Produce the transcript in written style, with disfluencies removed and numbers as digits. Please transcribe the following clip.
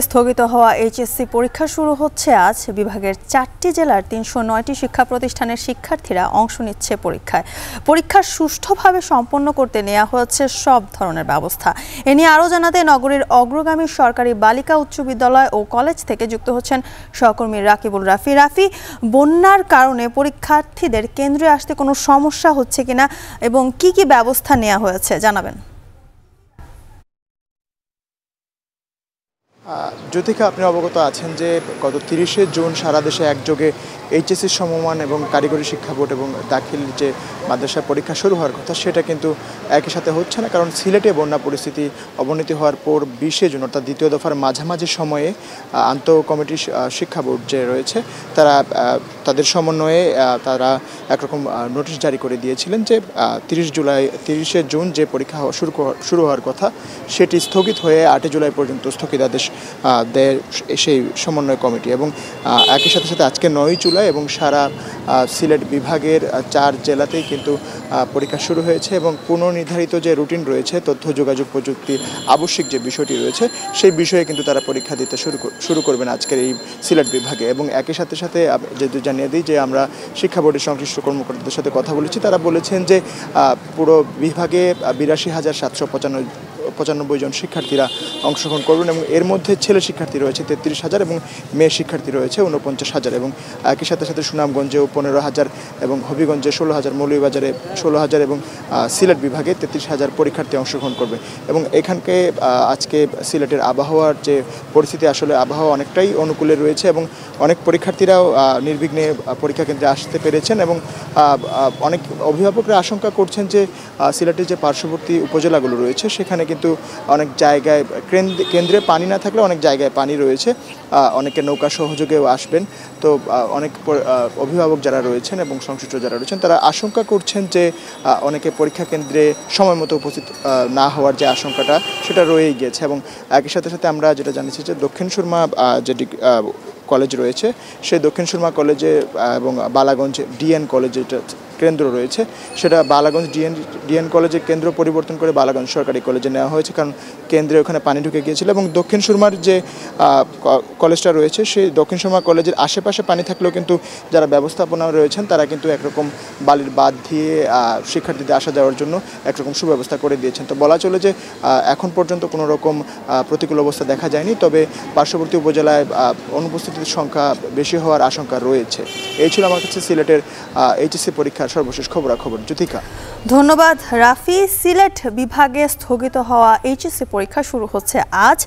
স্থগিত হওয়া এইচএসসি পরীক্ষা শুরু হচ্ছে আজ। বিভাগের 4টি জেলার 309টি শিক্ষা প্রতিষ্ঠানের শিক্ষার্থীরা অংশ নিচ্ছে পরীক্ষায়। পরীক্ষা সুষ্ঠুভাবে সম্পন্ন করতে নেওয়া হয়েছে সব ধরনের ব্যবস্থা। এ নিয়ে আরও জানাতে নগরীর অগ্রগামী সরকারি বালিকা উচ্চ বিদ্যালয় ও কলেজ থেকে যুক্ত হচ্ছেন সহকর্মী রাকিবুল রাফি। রাফি, বন্যার কারণে পরীক্ষার্থীদের কেন্দ্রে আসতে কোনো সমস্যা হচ্ছে কিনা এবং কি কি ব্যবস্থা নেওয়া হয়েছে জানাবেন। জ্যোতিকা, আপনি অবগত আছেন যে গত 30শে জুন সারা দেশে একযোগে এইচএসসি সমমান এবং কারিগরি শিক্ষা বোর্ড এবং দাখিল যে মাদ্রাসা পরীক্ষা শুরু হওয়ার কথা সেটা কিন্তু একই সাথে হচ্ছে না, কারণ সিলেটে বন্যা পরিস্থিতি অবনতি হওয়ার পর 20শে জুন অর্থাৎ দ্বিতীয় দফার মাঝামাঝি সময়ে আন্তঃ কমিটি শিক্ষা বোর্ড যে রয়েছে তারা তাদের সমন্বয়ে তারা একরকম নোটিশ জারি করে দিয়েছিলেন যে 30শে জুন যে পরীক্ষা শুরু হওয়ার কথা সেটি স্থগিত হয়ে 8 জুলাই পর্যন্ত স্থগিতাদেশ দেয় সেই সমন্বয় কমিটি। এবং একই সাথে সাথে আজকে 9 জুলাই এবং সারা সিলেট বিভাগের 4 জেলাতেই কিন্তু পরীক্ষা শুরু হয়েছে এবং পুনর্নির্ধারিত যে রুটিন রয়েছে তথ্য যোগাযোগ প্রযুক্তি আবশ্যিক যে বিষয়টি রয়েছে সেই বিষয়ে কিন্তু তারা পরীক্ষা দিতে শুরু করবেন আজকের এই সিলেট বিভাগে। এবং একই সাথে সাথে যেহেতু জানিয়ে দিই যে আমরা শিক্ষা বোর্ডের সংশ্লিষ্ট কর্মকর্তাদের সাথে কথা বলেছি, তারা বলেছেন যে পুরো বিভাগে 82,795 জন শিক্ষার্থীরা অংশগ্রহণ করবেন এবং এর মধ্যে ছেলে শিক্ষার্থী রয়েছে 33,000 এবং মেয়ে শিক্ষার্থী রয়েছে 49,000 এবং একই সাথে সাথে সুনামগঞ্জেও 15,000 এবং হবিগঞ্জে 16,000, মৌলভীবাজারে 16,000 এবং সিলেট বিভাগে 33,000 পরীক্ষার্থী অংশগ্রহণ করবে। এবং এখানকে আজকে সিলেটের আবহাওয়ার যে পরিস্থিতি, আসলে আবহাওয়া অনেকটাই অনুকূলে রয়েছে এবং অনেক পরীক্ষার্থীরাও নির্বিঘ্নে পরীক্ষা কেন্দ্রে আসতে পেরেছেন এবং অনেক অভিভাবকরা আশঙ্কা করছেন যে সিলেটের যে পার্শ্ববর্তী উপজেলাগুলো রয়েছে সেখানে কিন্তু অনেক জায়গায় কেন্দ্রে পানি না থাকলে অনেক জায়গায় পানি রয়েছে, অনেকে নৌকা সহযোগেও আসবেন। তো অনেক অভিভাবক যারা রয়েছেন এবং সংশ্লিষ্ট যারা রয়েছেন তারা আশঙ্কা করছেন যে অনেকে পরীক্ষা কেন্দ্রে সময় মতো উপস্থিত না হওয়ার যে আশঙ্কাটা সেটা রয়েই গিয়েছে। এবং একই সাথে সাথে আমরা যেটা জানিয়েছি যে দক্ষিণ সুরমা যেটি কলেজ রয়েছে সেই দক্ষিণ সুরমা কলেজে এবং বালাগঞ্জ ডিএন কলেজ যেটা কেন্দ্র রয়েছে সেটা বালাগঞ্জ ডিএন কলেজের কেন্দ্র পরিবর্তন করে বালাগঞ্জ সরকারি কলেজে নেওয়া হয়েছে, কারণ কেন্দ্রে ওখানে পানি ঢুকে গিয়েছিল। এবং দক্ষিণ সুরমার যে কলেজটা রয়েছে সেই দক্ষিণ সুরমা কলেজের আশেপাশে পানি থাকলেও কিন্তু যারা ব্যবস্থাপনা রয়েছেন তারা কিন্তু একরকম বালির বাঁধ দিয়ে শিক্ষার্থীদের আসা যাওয়ার জন্য একরকম সুব্যবস্থা করে দিয়েছেন। তো বলা চলে যে এখন পর্যন্ত কোনো রকম প্রতিকূল অবস্থা দেখা যায়নি, তবে পার্শ্ববর্তী উপজেলায় অনুপস্থিতির সংখ্যা বেশি হওয়ার আশঙ্কা রয়েছে। এই ছিল আমার কাছে সিলেটের এইচএসসি পরীক্ষার সর্বশেষ খবরাখবর। জ্যোতিকা, ধন্যবাদ রাফি। সিলেট বিভাগে স্থগিত হওয়া এইচএসসি পরীক্ষা শুরু হচ্ছে আজ।